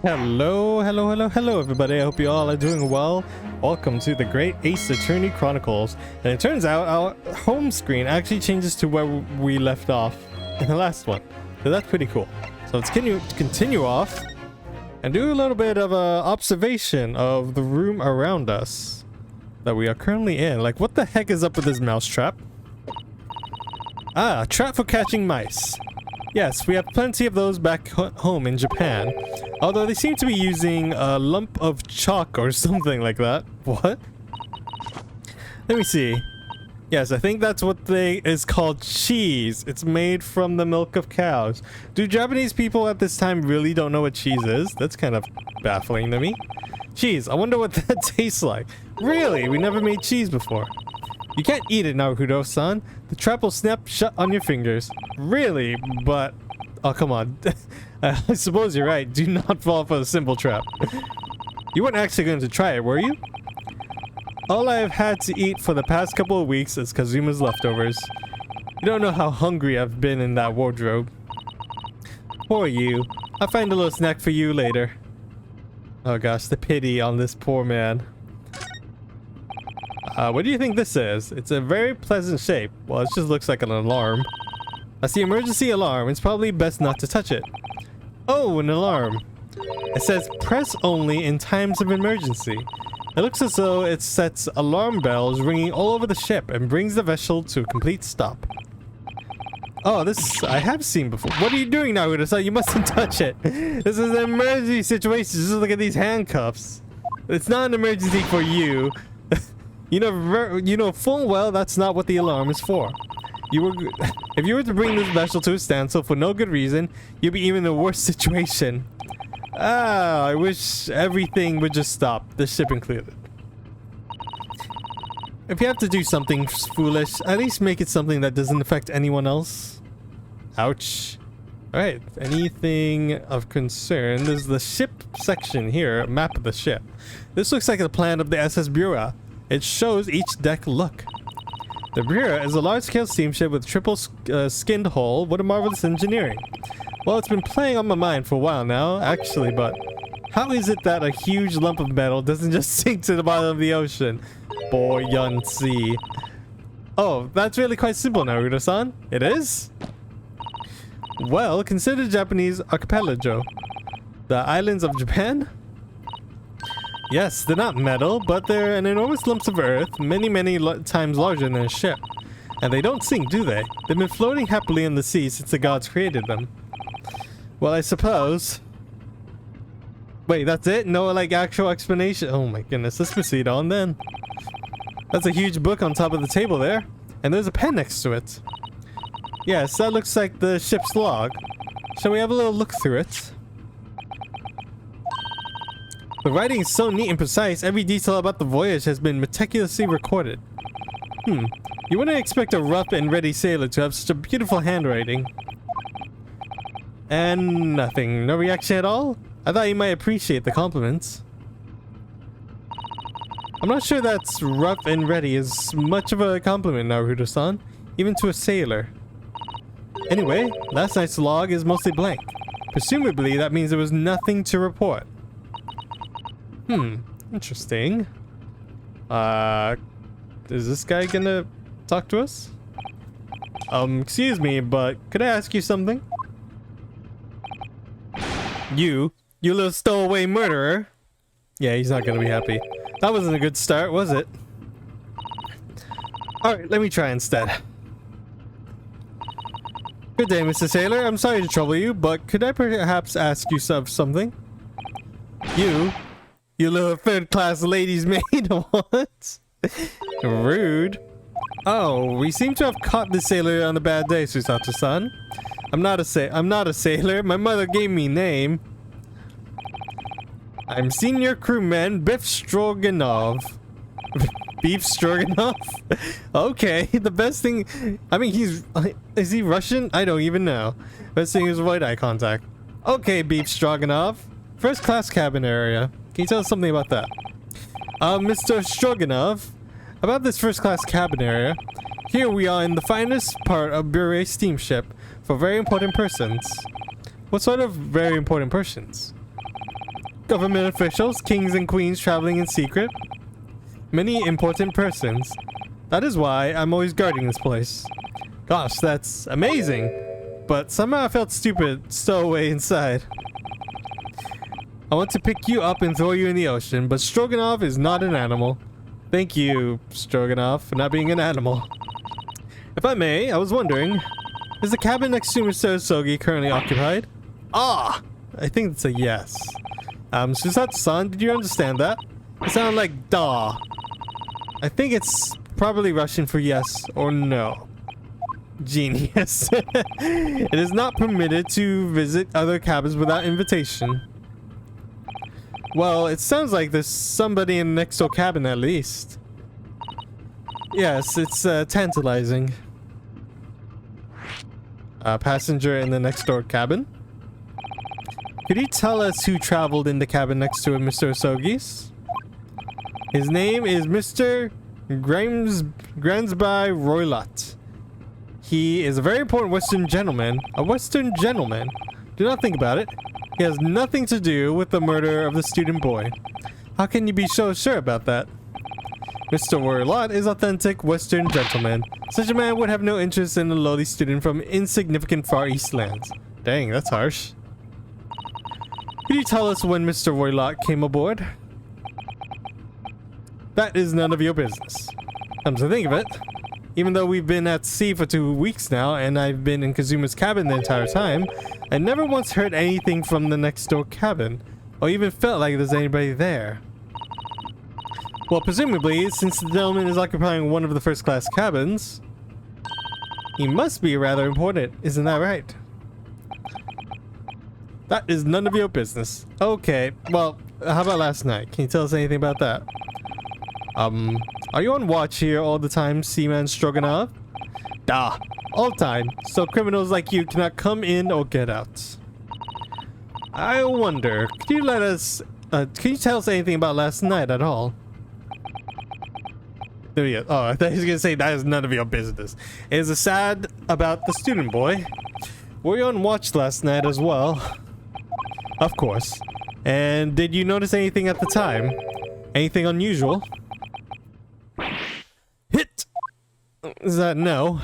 Hello, everybody. I hope you all are doing well. Welcome to the Great Ace Attorney Chronicles. And it turns out our home screen actually changes to where we left off in the last one. So that's pretty cool. So let's continue off and do a little bit of a observation of the room around us that we are currently in. Like, what the heck is up with this mouse trap? Ah, a trap for catching mice. Yes, we have plenty of those back home in Japan. Although they seem to be using a lump of chalk or something like that. What? Let me see. Yes, I think that's what is called cheese. It's made from the milk of cows. Do Japanese people at this time really don't know what cheese is? That's kind of baffling to me. Cheese, I wonder what that tastes like. Really? We never made cheese before. You can't eat it, Naruto-san. The trap will snap shut on your fingers. Really? But... oh, come on. I suppose you're right. Do not fall for the simple trap. You weren't actually going to try it, were you? All I have had to eat for the past couple of weeks is Kazuma's leftovers. You don't know how hungry I've been in that wardrobe. Poor you. I'll find a little snack for you later. Oh gosh, the pity on this poor man. What do you think this is? It's a very pleasant shape. Well, it just looks like an alarm. That's the emergency alarm. It's probably best not to touch it. Oh, an alarm. It says press only in times of emergency. It looks as though it sets alarm bells ringing all over the ship and brings the vessel to a complete stop. Oh, this I have seen before. What are you doing now, Ryunosuke? You mustn't touch it. This is an emergency situation. Just look at these handcuffs. It's not an emergency for you. You know full well that's not what the alarm is for. If you were to bring this vessel to a standstill for no good reason, you'd be even in a worse situation. Ah, I wish everything would just stop, the ship included. If you have to do something foolish, at least make it something that doesn't affect anyone else. Ouch. Alright, anything of concern. There's the ship section here, a map of the ship. This looks like the plan of the SS Bureau. It shows each deck look. The Bureau is a large-scale steamship with triple skinned hull. What a marvelous engineering. Well, it's been playing on my mind for a while now, actually, but how is it that a huge lump of metal doesn't just sink to the bottom of the ocean? Buoyancy. Oh, that's really quite simple, Naruto-san. It is? Well, consider Japanese archipelago. The islands of Japan? Yes, they're not metal, but they're an enormous lumps of earth, many times larger than a ship. And they don't sink, do they? They've been floating happily in the sea since the gods created them. Well, I suppose... wait, that's it? No, like, actual explanation? Oh my goodness, let's proceed on then. That's a huge book on top of the table there. And there's a pen next to it. Yes, that looks like the ship's log. Shall we have a little look through it? The writing is so neat and precise, every detail about the voyage has been meticulously recorded. You wouldn't expect a rough and ready sailor to have such a beautiful handwriting. And nothing. No reaction at all? I thought you might appreciate the compliments. I'm not sure that's rough and ready is much of a compliment, Naruto-san, even to a sailor. Anyway, last night's log is mostly blank. Presumably, that means there was nothing to report. Interesting. Is this guy gonna talk to us? Excuse me, but could I ask you something? You little stowaway murderer. Yeah, he's not gonna be happy. That wasn't a good start, was it? Alright, let me try instead. Good day, Mr. Sailor. I'm sorry to trouble you, but could I perhaps ask you something? You little third-class ladies' maid. What? Rude. Oh, we seem to have caught the sailor on a bad day, Susato-san. I'm not a sailor. My mother gave me a name. I'm senior crewman Biff Stroganoff. Beef Stroganoff? Okay, the best thing... I mean, is he Russian? I don't even know. Best thing is avoid eye contact. Okay, Beef Stroganoff. First class cabin area. Can you tell us something about that? Mr. Stroganoff, about this first class cabin area. Here we are in the finest part of Bureau steamship for very important persons. What sort of very important persons? government officials, kings and queens traveling in secret. Many important persons. That is why I'm always guarding this place. Gosh, that's amazing. But somehow I felt stupid stowaway inside. I want to pick you up and throw you in the ocean, but Stroganoff is not an animal. Thank you, Stroganoff, for not being an animal. If I may, I was wondering, is the cabin next to Mr. Sogi currently occupied? Ah! I think it's a yes. Susatsu-san, did you understand that? It sounded like da. I think it's probably Russian for yes or no. Genius. It is not permitted to visit other cabins without invitation. Well, it sounds like there's somebody in the next door cabin at least. Yes, it's tantalizing. A passenger in the next door cabin? Could you tell us who traveled in the cabin next to Mr. Sogi's? His name is Mr. Gransby Roylott. He is a very important Western gentleman. A Western gentleman? Do not think about it. He has nothing to do with the murder of the student boy. How can you be so sure about that? Mr. Roylott is authentic Western gentleman. Such a man would have no interest in a lowly student from insignificant Far East lands. Dang, that's harsh. Could you tell us when Mr. Roylott came aboard? That is none of your business. Come to think of it, even though we've been at sea for 2 weeks now and I've been in Kazuma's cabin the entire time, I never once heard anything from the next door cabin, or even felt like there's anybody there. Well, presumably, since the gentleman is occupying one of the first class cabins, he must be rather important, isn't that right? That is none of your business. Okay, well, how about last night? Can you tell us anything about that? Are you on watch here all the time, Seaman Stroganoff? Da, all the time, so criminals like you cannot come in or get out. I wonder, could you let us, can you tell us anything about last night at all? There we go. Oh, I thought he was gonna say that is none of your business. It is sad about the student boy. Were you on watch last night as well? Of course. And did you notice anything at the time? Anything unusual? Hit! Is that no?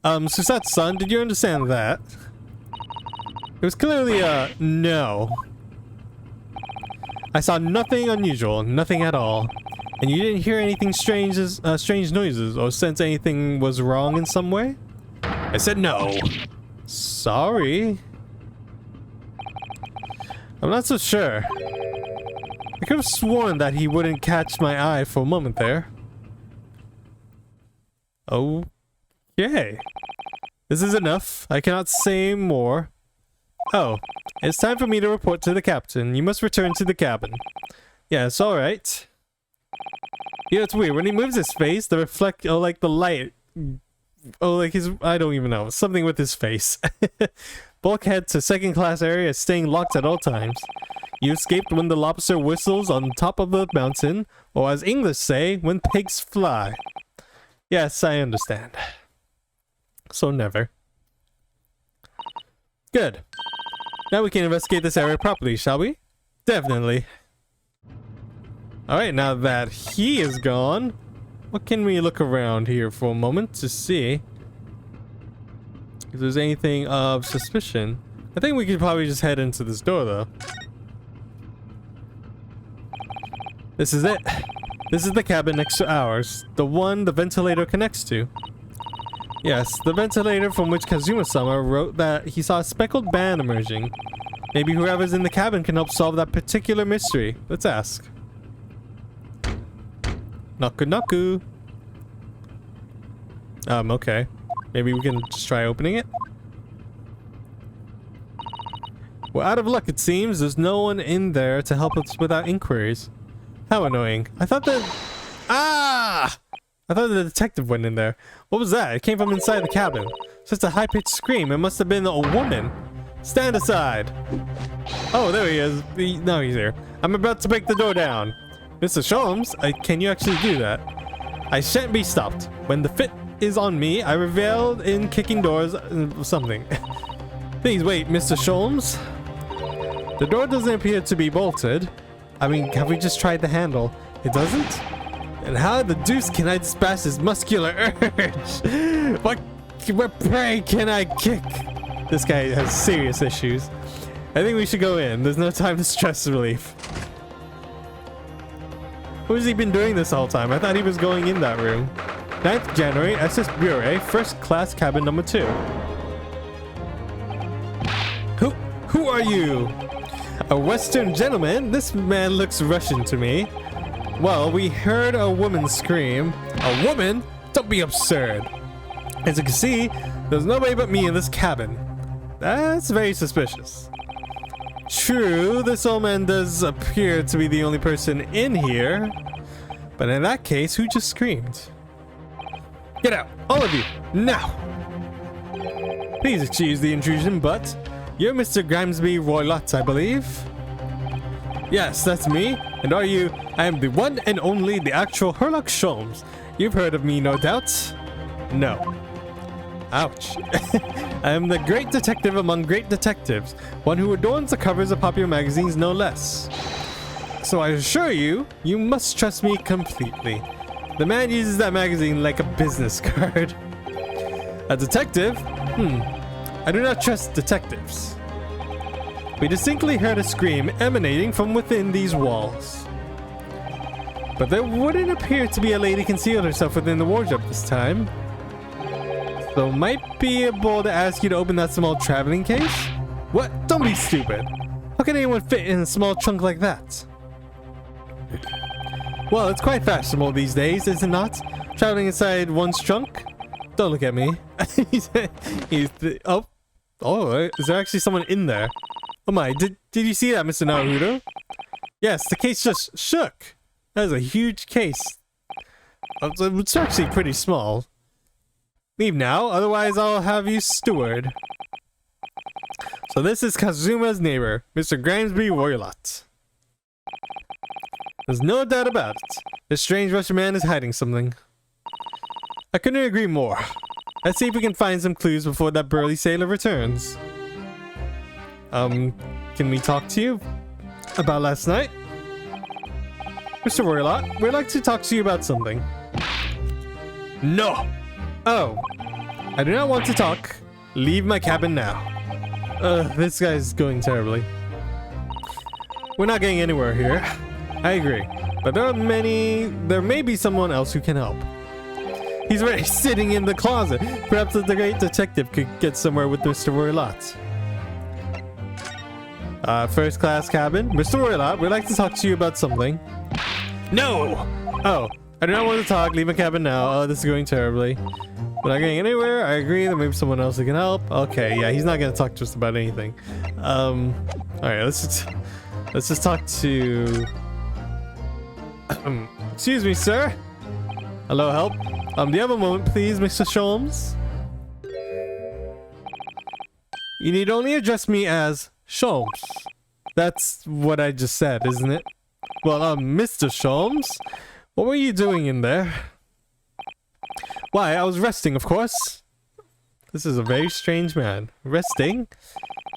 Susatsu-san, did you understand that? It was clearly a no. I saw nothing unusual, nothing at all. And you didn't hear anything strange noises or sense anything was wrong in some way? I said no. Sorry. I'm not so sure. I could have sworn that he wouldn't catch my eye for a moment there. Okay. This is enough. I cannot say more. Oh, it's time for me to report to the captain. You must return to the cabin. Yes, alright. Yeah, it's weird. When he moves his face, the like the light. Like his, I don't even know. Something with his face. Bulkhead to second class area is staying locked at all times. You escaped when the lobster whistles on top of the mountain, or as English say, when pigs fly. Yes, I understand. So never. Good. Now we can investigate this area properly, shall we? Definitely. Alright, now that he is gone, what can we look around here for a moment to see if there's anything of suspicion? I think we could probably just head into this door, though. This is it. This is the cabin next to ours. The one the ventilator connects to. Yes, the ventilator from which Kazuma-sama wrote that he saw a speckled band emerging. Maybe whoever's in the cabin can help solve that particular mystery. Let's ask. Naku naku. Okay. Maybe we can just try opening it? We're out of luck, it seems. There's no one in there to help us with our inquiries. How annoying. I thought the detective went in there. What was that? It came from inside the cabin. Such a high-pitched scream. It must have been a woman. Stand aside. Oh, there he is. Now he's here. I'm about to break the door down. Mr. Sholmes, can you actually do that? I shan't be stopped. When the fit is on me, I reveled in kicking doors, something. Please wait, Mr. Sholmes. The door doesn't appear to be bolted. I mean, have we just tried the handle? It doesn't? And how the deuce can I dispatch this muscular urge? What prey can I kick? This guy has serious issues. I think we should go in. There's no time to stress relief. What has he been doing this whole time? I thought he was going in that room. 9th January, SS Bureau, first class cabin number 2. Who are you? A Western gentleman? This man looks Russian to me. Well, we heard a woman scream. A woman? Don't be absurd. As you can see, there's nobody but me in this cabin. That's very suspicious. True, this old man does appear to be the only person in here. But in that case, who just screamed? Get out, all of you, now! Please excuse the intrusion, but you're Mr. Grimsby Roylott, I believe? Yes, that's me. And are you? I am the one and only, the actual Herlock Sholmes. You've heard of me, no doubt? No. Ouch. I am the great detective among great detectives, one who adorns the covers of popular magazines no less. So I assure you, you must trust me completely. The man uses that magazine like a business card. A detective? I do not trust detectives. We distinctly heard a scream emanating from within these walls. But there wouldn't appear to be a lady concealed herself within the wardrobe this time. So might be able to ask you to open that small traveling case? What? Don't be stupid. How can anyone fit in a small trunk like that? Well, it's quite fashionable these days, is it not? Traveling inside one's trunk? Don't look at me. Is there actually someone in there? Oh my, did you see that, Mr. Naruto? Yes, the case just shook. That is a huge case. It's actually pretty small. Leave now, otherwise I'll have you steward. So this is Kazuma's neighbor, Mr. Grimsby Roylott. There's no doubt about it. This strange Russian man is hiding something. I couldn't agree more. Let's see if we can find some clues before that burly sailor returns. Can we talk to you about last night? Mr. Roylott, we'd like to talk to you about something. No! Oh, I do not want to talk. Leave my cabin now. This guy's going terribly. We're not getting anywhere here. I agree, but there may be someone else who can help. He's already sitting in the closet. Perhaps the great detective could get somewhere with Mr. Roylott. First class cabin. Mr. Roylott, we'd like to talk to you about something. No! Oh, I do not want to talk. Leave my cabin now. Oh, this is going terribly. We're not getting anywhere. I agree. There may be someone else who can help. Okay, yeah, he's not going to talk to us about anything. Alright, let's just talk to... excuse me, sir. Hello, help. Do you have a moment, please, Mr. Sholmes? You need only address me as Sholmes. That's what I just said, isn't it? Well, Mr. Sholmes, what were you doing in there? Why, I was resting, of course. This is a very strange man. Resting?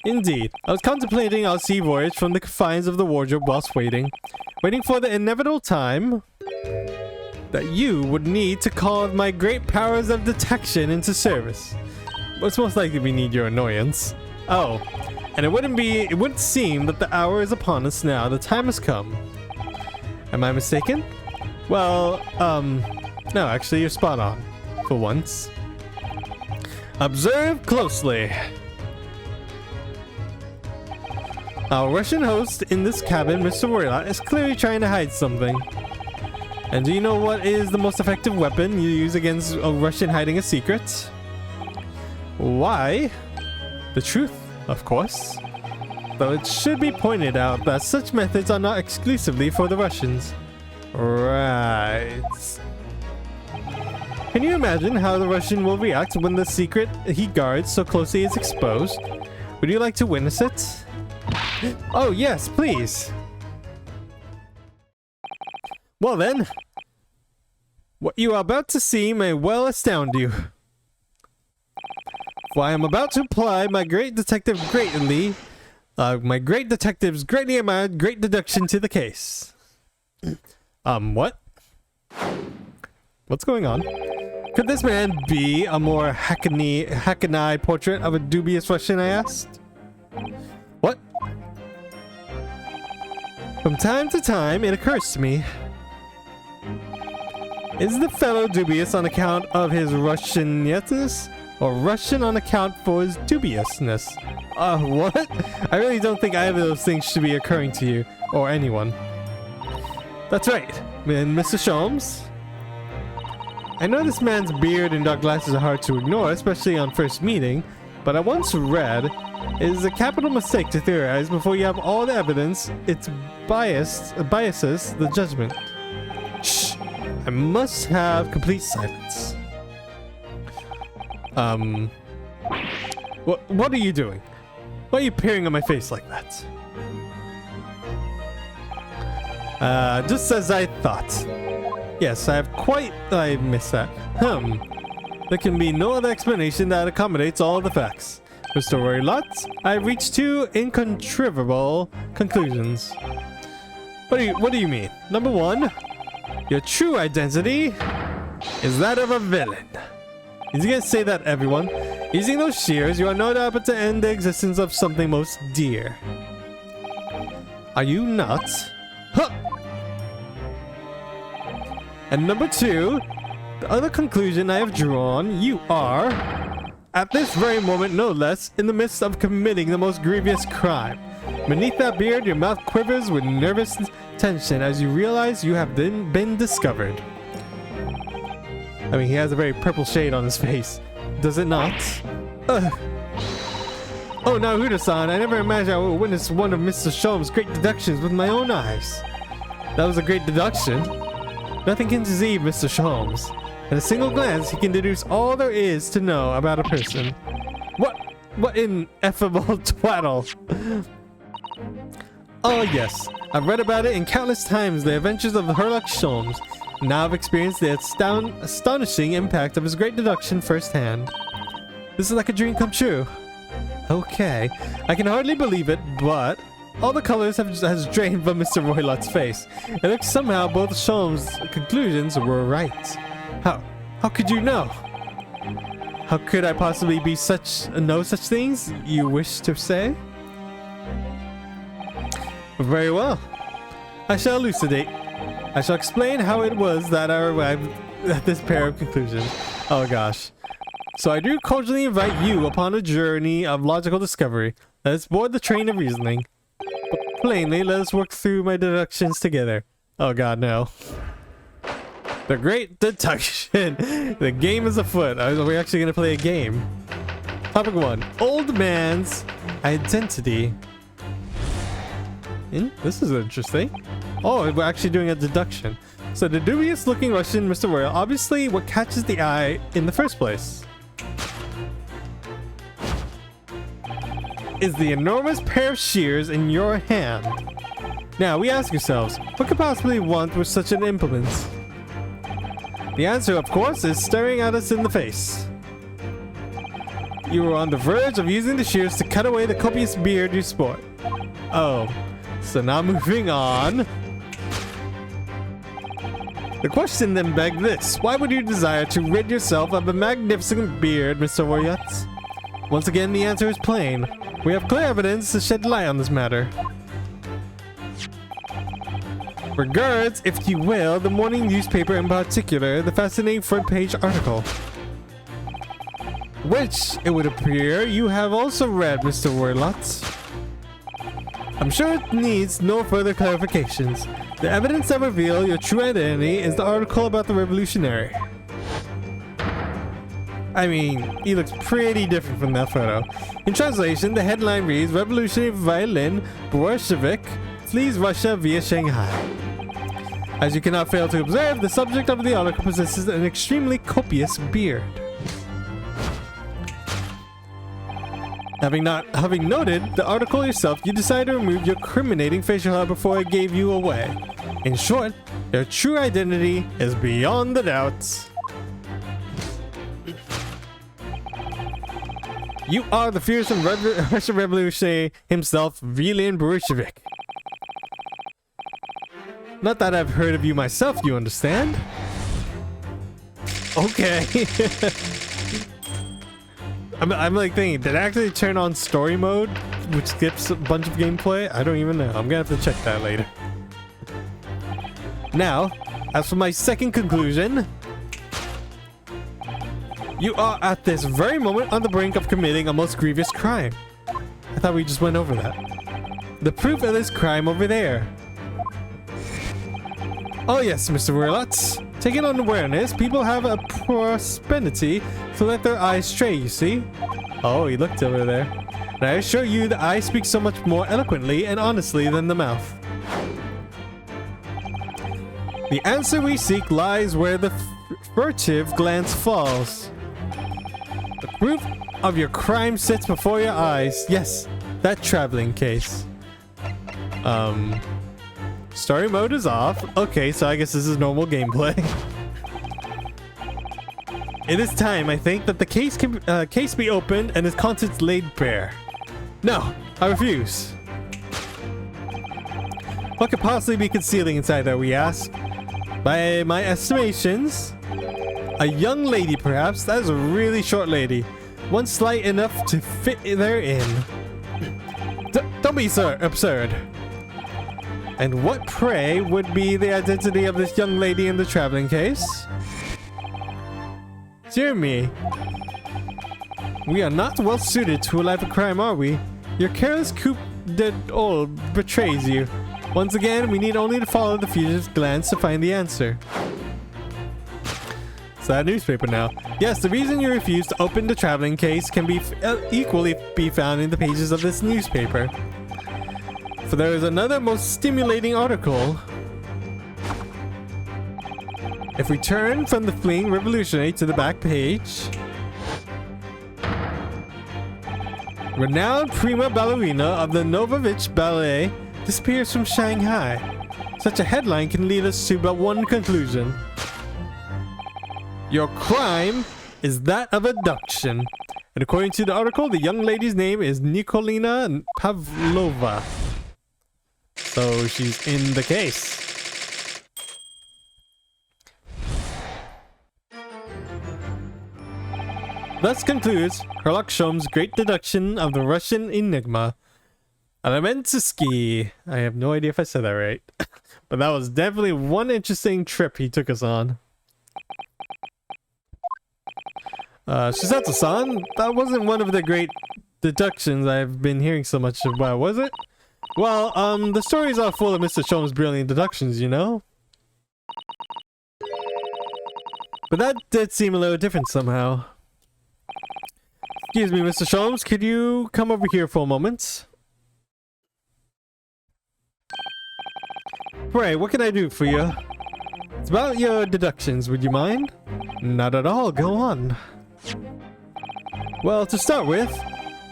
Indeed. I was contemplating our sea voyage from the confines of the wardrobe whilst waiting for the inevitable time that you would need to call my great powers of detection into service. It's most likely we need your annoyance. Oh, and it wouldn't seem that the hour is upon us now. The time has come. Am I mistaken? Well, no, actually you're spot on. For once. Observe closely. Our Russian host in this cabin, Mr. Roylott, is clearly trying to hide something. And do you know what is the most effective weapon you use against a Russian hiding a secret? Why? The truth, of course. Though it should be pointed out that such methods are not exclusively for the Russians. Right. Can you imagine how the Russian will react when the secret he guards so closely is exposed? Would you like to witness it? Oh yes, please. Well then, what you are about to see may well astound you. For I am about to apply my great detective greatly My great detective's greatly admired great deduction to the case. What? What's going on? Could this man be a more hackney portrait of a dubious Russian, I asked? What? From time to time, it occurs to me. Is the fellow dubious on account of his Russianness, or Russian on account for his dubiousness? What? I really don't think either of those things should be occurring to you, or anyone. That's right, Mr. Sholmes. I know this man's beard and dark glasses are hard to ignore, especially on first meeting, but I once read it is a capital mistake to theorize before you have all the evidence. It biases the judgment. Shh! I must have complete silence. What are you doing? Why are you peering on my face like that? Just as I thought. Yes, I missed that. There can be no other explanation that accommodates all the facts. Mr. Roylott, I've reached two incontrovertible conclusions. What do you mean? Number one, your true identity is that of a villain. He's gonna say that, everyone. Using those shears, you are no doubt to end the existence of something most dear. Are you nuts? Huh! And number two, the other conclusion I have drawn, you are, at this very moment no less, in the midst of committing the most grievous crime. Beneath that beard, your mouth quivers with nervous tension as you realize you have been discovered. I mean, he has a very purple shade on his face. Does it not? Ugh. Oh, now Huda-san, I never imagined I would witness one of Mr. Sholmes' great deductions with my own eyes. That was a great deduction. Nothing can deceive Mr. Sholmes. In a single glance, he can deduce all there is to know about a person. What ineffable twaddle. Oh yes, I've read about it in countless times, the adventures of Herlock Sholmes. Now I've experienced the astonishing impact of his great deduction firsthand. This is like a dream come true. Okay, I can hardly believe it, but all the colors has drained from Mr. Roylott's face. It looks somehow both Sholmes' conclusions were right. How could you know? How could I possibly be know such things you wish to say? Very well. I shall elucidate. I shall explain how it was that I arrived at this pair of conclusions. Oh gosh. So I do cordially invite you upon a journey of logical discovery. Let us board the train of reasoning. But plainly, let us work through my deductions together. Oh god, no. The great deduction. The game is afoot. Are we actually going to play a game? Topic 1. Old man's identity. This is interesting. Oh, we're actually doing a deduction. So the dubious looking Russian Mr. Royal, obviously what catches the eye in the first place is the enormous pair of shears in your hand. Now we ask ourselves, what could possibly want with such an implement? The answer, of course, is staring at us in the face. You were on the verge of using the shears to cut away the copious beard you sport. Oh, so now moving on. The question then begs this. Why would you desire to rid yourself of a magnificent beard, Mr. Royott? Once again, the answer is plain. We have clear evidence to shed light on this matter. Regards, if you will, the morning newspaper, in particular, the fascinating front page article. Which, it would appear, you have also read, Mr. Roylott. I'm sure it needs no further clarifications. The evidence that reveals your true identity is the article about the revolutionary. I mean, he looks pretty different from that photo. In translation, the headline reads, Revolutionary Violin Bolshevik flees Russia via Shanghai. As you cannot fail to observe, the subject of the article possesses an extremely copious beard. Having noted the article yourself, you decided to remove your criminating facial hair before it gave you away. In short, your true identity is beyond the doubts. You are the fearsome Russian revolutionary himself, Vilin Borishevik. Not that I've heard of you myself, you understand? Okay. I'm like thinking, did I actually turn on story mode, which skips a bunch of gameplay? I don't even know. I'm gonna have to check that later. Now, as for my second conclusion, you are at this very moment on the brink of committing a most grievous crime. I thought we just went over that. The proof of this crime over there. Oh yes, Mr. Werlotz. Taking on awareness, people have a propensity to let their eyes stray, you see? Oh, he looked over there. And I assure you, the eye speaks so much more eloquently and honestly than the mouth. The answer we seek lies where the furtive glance falls. The proof of your crime sits before your eyes. Yes, that traveling case. Story mode is off. Okay, so I guess this is normal gameplay. It is time, I think, that the case be opened and its contents laid bare. No, I refuse. What could possibly be concealing inside there, we ask? By my estimations, a young lady, perhaps. That is a really short lady. One slight enough to fit therein. Don't be so absurd. And what, pray, would be the identity of this young lady in the traveling case? Dear me. We are not well suited to a life of crime, are we? Your careless coup d'etat betrays you. Once again, we need only to follow the fugitive's glance to find the answer. It's that newspaper now. Yes, the reason you refuse to open the traveling case can be equally be found in the pages of this newspaper. For there is another most stimulating article. If we turn from the fleeing revolutionary to the back page, renowned prima ballerina of the Novovich Ballet disappears from Shanghai. Such a headline can lead us to but one conclusion. Your crime is that of abduction. And according to the article, the young lady's name is Nikolina Pavlova. So she's in the case. Thus concludes Sherlock Holmes' great deduction of the Russian enigma. Elementsky. I have no idea if I said that right. But that was definitely one interesting trip he took us on. Shizato-san, that wasn't one of the great deductions I've been hearing so much about, was it? Well, the stories are full of Mr. Sholmes' brilliant deductions, you know? But that did seem a little different somehow. Excuse me, Mr. Sholmes, could you come over here for a moment? Pray, what can I do for you? It's about your deductions, would you mind? Not at all, go on. Well, to start with,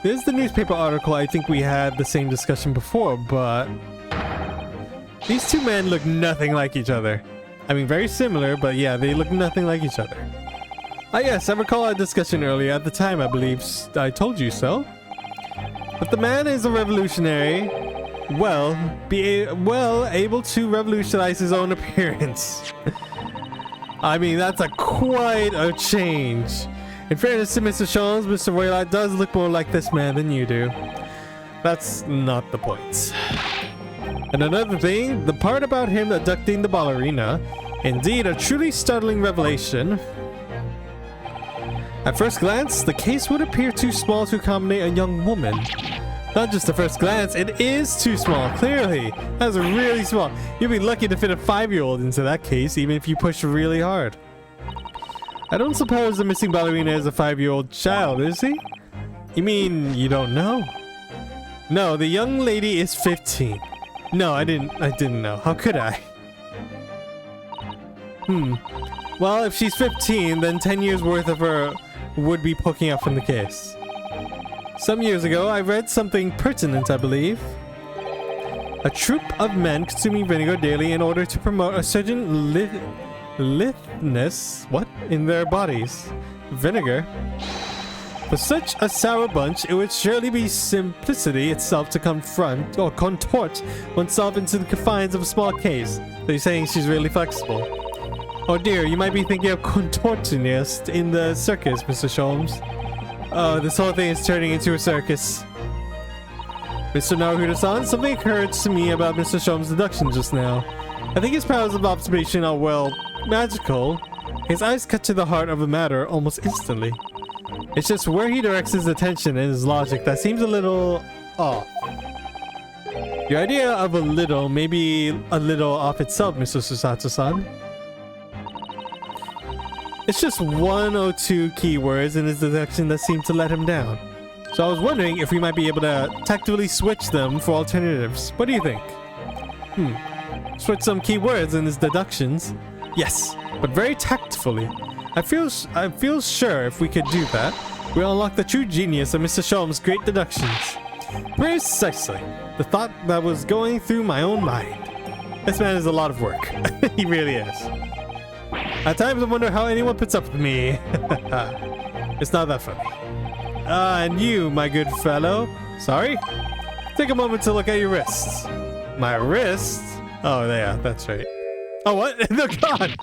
there's the newspaper article. I think we had the same discussion before, but these two men look nothing like each other. I mean, very similar, but yeah, they look nothing like each other. Ah yes, I recall our discussion earlier. At the time, I believe I told you so. But the man is a revolutionary, well able to revolutionize his own appearance. I mean, that's quite a change. In fairness to Mr. Sholmes, Mr. Werlotz does look more like this man than you do. That's not the point. And another thing, the part about him abducting the ballerina, indeed a truly startling revelation. At first glance, the case would appear too small to accommodate a young woman. Not just at first glance, it is too small, clearly. That's really small. You'd be lucky to fit a 5-year-old into that case, even if you push really hard. I don't suppose the missing ballerina is a 5-year-old child, is he? You mean you don't know? No, the young lady is 15. No, I didn't know. How could I? Well, if she's 15, then 10 years worth of her would be poking up from the case. Some years ago, I read something pertinent, I believe. A troop of men consuming vinegar daily in order to promote a certain lithness, in their bodies. Vinegar? For such a sour bunch, it would surely be simplicity itself to confront or contort oneself into the confines of a small case. So you're saying she's really flexible. Oh dear, you might be thinking of contortionist in the circus, Mr. Sholmes. Oh, this whole thing is turning into a circus. Mr. Naruto-san, something occurred to me about Mr. Sholmes' deduction just now. I think his powers of observation are, well, magical. His eyes cut to the heart of a matter almost instantly. It's just where he directs his attention and his logic that seems a little off. Your idea of a little may be a little off itself, Mr. Susatsu-san. It's just one or two keywords in his deduction that seem to let him down. So I was wondering if we might be able to tactfully switch them for alternatives. What do you think? Switch some keywords in his deductions? Yes, but very tactfully. I feel sure if we could do that, we'll unlock the true genius of Mr. Sholmes' great deductions. Precisely. The thought that was going through my own mind. This man is a lot of work. He really is. At times I wonder how anyone puts up with me. It's not that funny. And you, my good fellow. Sorry? Take a moment to look at your wrists. My wrists? Oh, yeah, that's right. Oh, what? They're gone!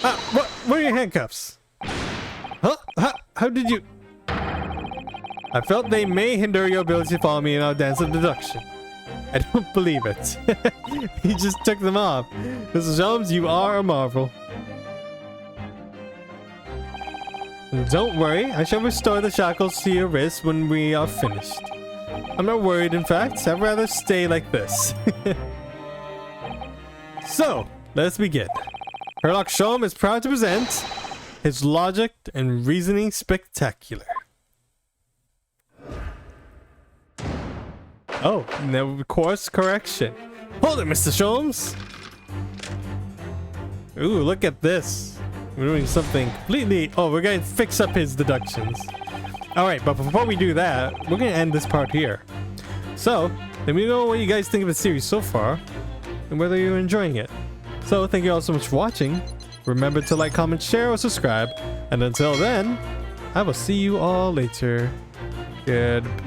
What are your handcuffs? Huh? How did you... I felt they may hinder your ability to follow me in our dance of deduction. I don't believe it. He just took them off. Mrs. Sholmes, you are a marvel. Don't worry, I shall restore the shackles to your wrists when we are finished. I'm not worried, in fact. I'd rather stay like this. So, let's begin. Sherlock Sholmes is proud to present his logic and reasoning spectacular. Oh, no course correction. Hold it, Mr. Sholmes. Ooh, look at this. We're doing something completely... Oh, we're going to fix up his deductions. Alright, but before we do that, we're going to end this part here. So, let me know what you guys think of the series so far, and whether you're enjoying it. So, thank you all so much for watching. Remember to like, comment, share, or subscribe. And until then, I will see you all later. Goodbye.